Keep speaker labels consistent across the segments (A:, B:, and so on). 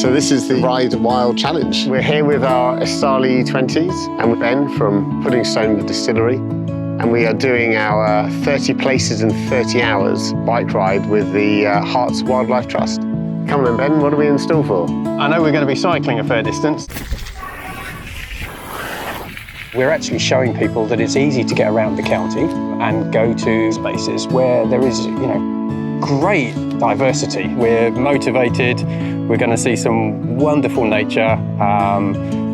A: So this is the Ride Wild Challenge. We're here with our Estarli 20s and with Ben from Puddingstone Distillery. And we are doing our 30 places in 30 hours bike ride with the Herts Wildlife Trust. Come on then, Ben, what are we in store for?
B: I know we're going to be cycling a fair distance. We're actually showing people that it's easy to get around the county and go to spaces where there is, great diversity. We're motivated, we're going to see some wonderful nature,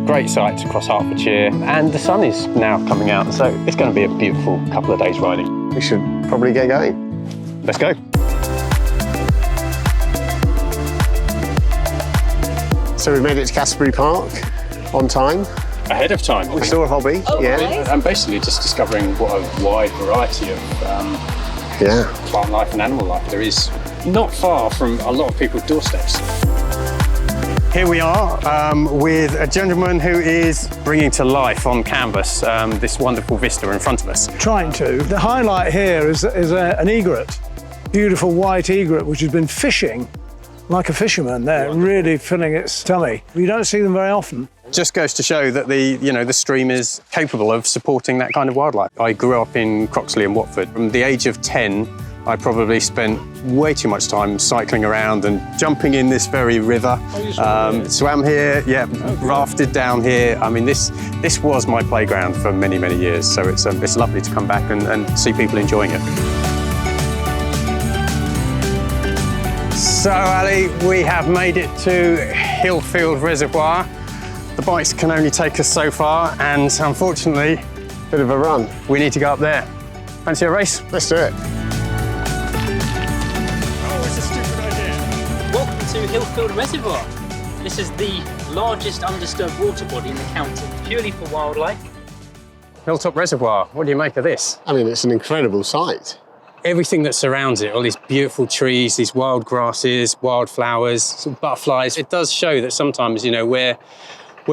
B: great sights across Hertfordshire, and the sun is now coming out, so it's going to be a beautiful couple of days riding.
A: We should probably get going.
B: Let's go.
A: So we've made it to Casperbury Park on time.
B: Ahead of time.
A: We saw a hobby, yeah.
B: And basically just discovering what a wide variety of plant life and animal life there is, not far from a lot of people's doorsteps. Here we are with a gentleman who is bringing to life on canvas this wonderful vista in front of us.
C: Trying to. The highlight here is an egret, beautiful white egret, which has been fishing like a fisherman there, really filling its tummy. You don't see them very often.
B: Just goes to show that the stream is capable of supporting that kind of wildlife. I grew up in Croxley and Watford. From the age of 10, I probably spent way too much time cycling around and jumping in this very river. Swam here, rafted down here. I mean, this was my playground for many, many years. So it's lovely to come back and see people enjoying it. So, Ali, we have made it to Hillfield Reservoir. The bikes can only take us so far, and unfortunately,
A: Bit of a run.
B: we need to go up there. Fancy a race?
A: Let's do it.
B: Oh, it's a stupid idea.
D: Welcome to Hillfield Reservoir. This is the largest undisturbed water body in the county, purely for wildlife.
B: Hilltop Reservoir, what do you make of this?
A: I mean, it's an incredible sight.
B: Everything that surrounds it, all these beautiful trees, these wild grasses, wildflowers, some butterflies. It does show that sometimes, where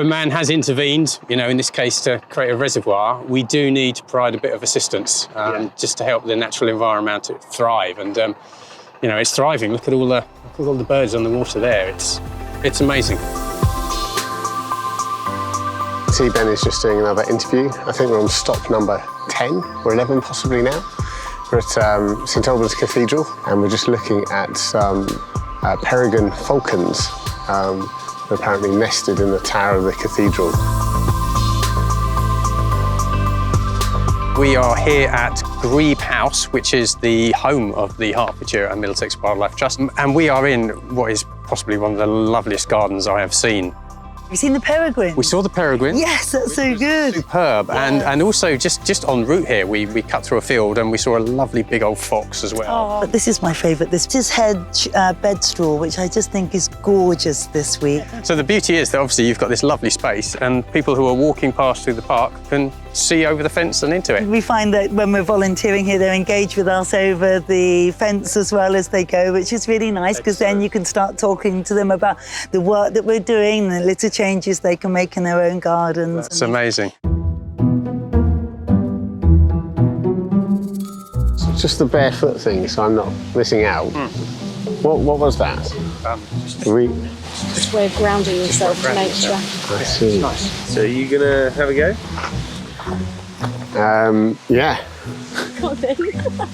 B: man has intervened, in this case to create a reservoir, we do need to provide a bit of assistance just to help the natural environment to thrive. And, it's thriving. Look at all the birds on the water there. It's amazing.
A: See, Ben is just doing another interview. I think we're on stop number 10 or 11 possibly now. We're at St Albans Cathedral, and we're just looking at some peregrine falcons. They're apparently nested in the tower of the cathedral.
B: We are here at Grebe House, which is the home of the Hertfordshire and Middlesex Wildlife Trust. And we are in what is possibly one of the loveliest gardens I have seen.
E: Have you seen the peregrine?
B: We saw the peregrine.
E: Yes, that's so good.
B: Superb.
E: Yeah.
B: And also just en route here, we cut through a field and we saw a lovely big old fox as well.
E: Oh, but this is my favourite. This is hedge bedstraw, which I just think is gorgeous this week.
B: So the beauty is that obviously you've got this lovely space and people who are walking past through the park can see over the fence and into it.
E: We find that when we're volunteering here, they're engaged with us over the fence as well as they go, which is really nice because then you can start talking to them about the work that we're doing, the little changes they can make in their own gardens.
B: It's amazing.
A: Just the barefoot thing, so I'm not missing out. What was that?
F: Just a way of grounding yourself to nature.
A: I see.
B: Nice.
G: So are you gonna have a go?
A: Yeah.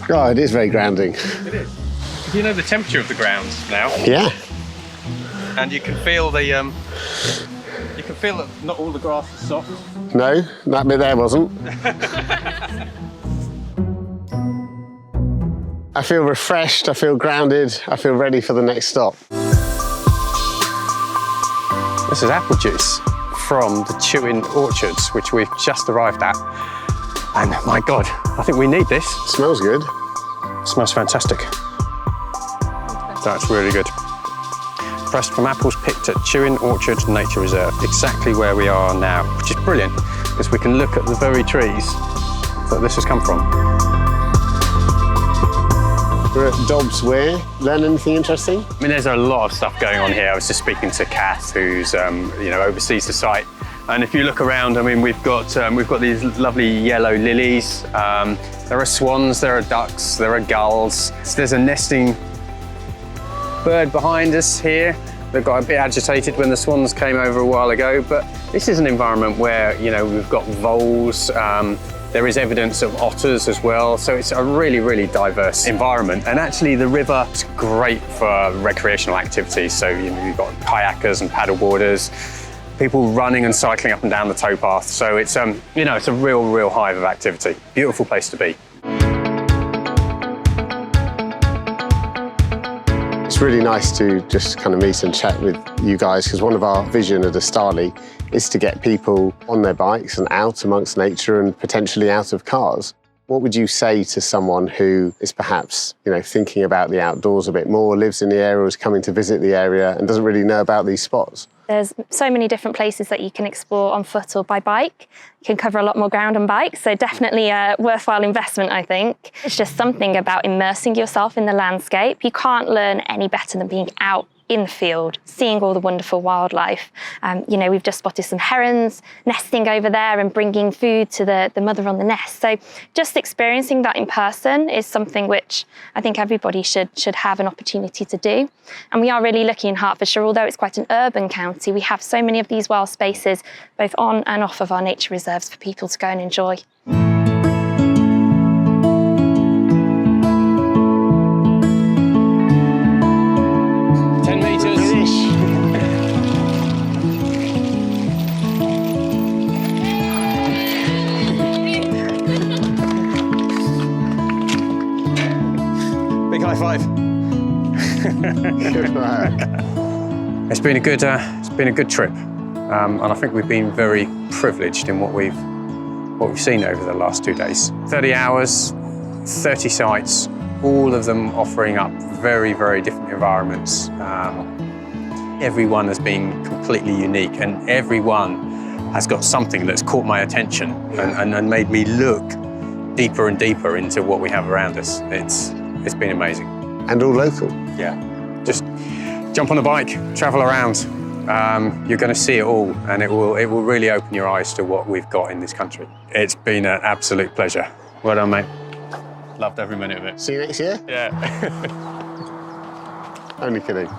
A: God, it is very grounding.
B: It is. Do you know the temperature of the ground now?
A: Yeah.
B: And you can feel that not all the grass is soft.
A: No, that bit there wasn't. I feel refreshed, I feel grounded, I feel ready for the next stop.
B: This is apple juice from the Chewin Orchards, which we've just arrived at. And my God, I think we need this.
A: Smells good.
B: It smells fantastic. That's really good. Pressed from apples picked at Chewin Orchard Nature Reserve, exactly where we are now, which is brilliant because we can look at the very trees that this has come from.
A: We're at Dobbs Weir. Learn anything interesting?
B: I mean, there's a lot of stuff going on here. I was just speaking to Kath, who's oversees the site, and if you look around, I mean, we've got these lovely yellow lilies. There are swans, there are ducks, there are gulls. So there's a nesting bird behind us here. that got a bit agitated when the swans came over a while ago, but this is an environment where, you know, we've got voles, there is evidence of otters as well, so it's a really, really diverse environment. And actually the river is great for recreational activities. So, you know, you've got kayakers and paddleboarders, people running and cycling up and down the towpath. So it's, you know, it's a real hive of activity. Beautiful place to be.
A: It's really nice to just kind of meet and chat with you guys, because one of our vision at Estarli is to get people on their bikes and out amongst nature and potentially out of cars. What would you say to someone who is perhaps, you know, thinking about the outdoors a bit more, lives in the area, or is coming to visit the area and doesn't really know about these spots?
F: There's so many different places that you can explore on foot or by bike. You can cover a lot more ground on bike, so definitely a worthwhile investment, I think. It's just something about immersing yourself in the landscape. You can't learn any better than being out in the field, seeing all the wonderful wildlife. You know, we've just spotted some herons nesting over there and bringing food to the mother on the nest. So just experiencing that in person is something which I think everybody should have an opportunity to do. And we are really lucky in Hertfordshire, although it's quite an urban county, we have so many of these wild spaces, both on and off of our nature reserves, for people to go and enjoy.
B: Big high five.
A: Good work.
B: It's been a good trip, and I think we've been very privileged in what we've seen over the last 2 days. 30 hours, 30 sites, all of them offering up very different environments. Everyone has been completely unique, and everyone has got something that's caught my attention and made me look deeper and deeper into what we have around us. It's been amazing.
A: And all local.
B: Yeah, just jump on the bike, travel around. You're going to see it all, and it will really open your eyes to what we've got in this country. It's been an absolute pleasure. Well done, mate. Loved every minute of it.
A: See you next year?
B: Yeah.
A: Only kidding.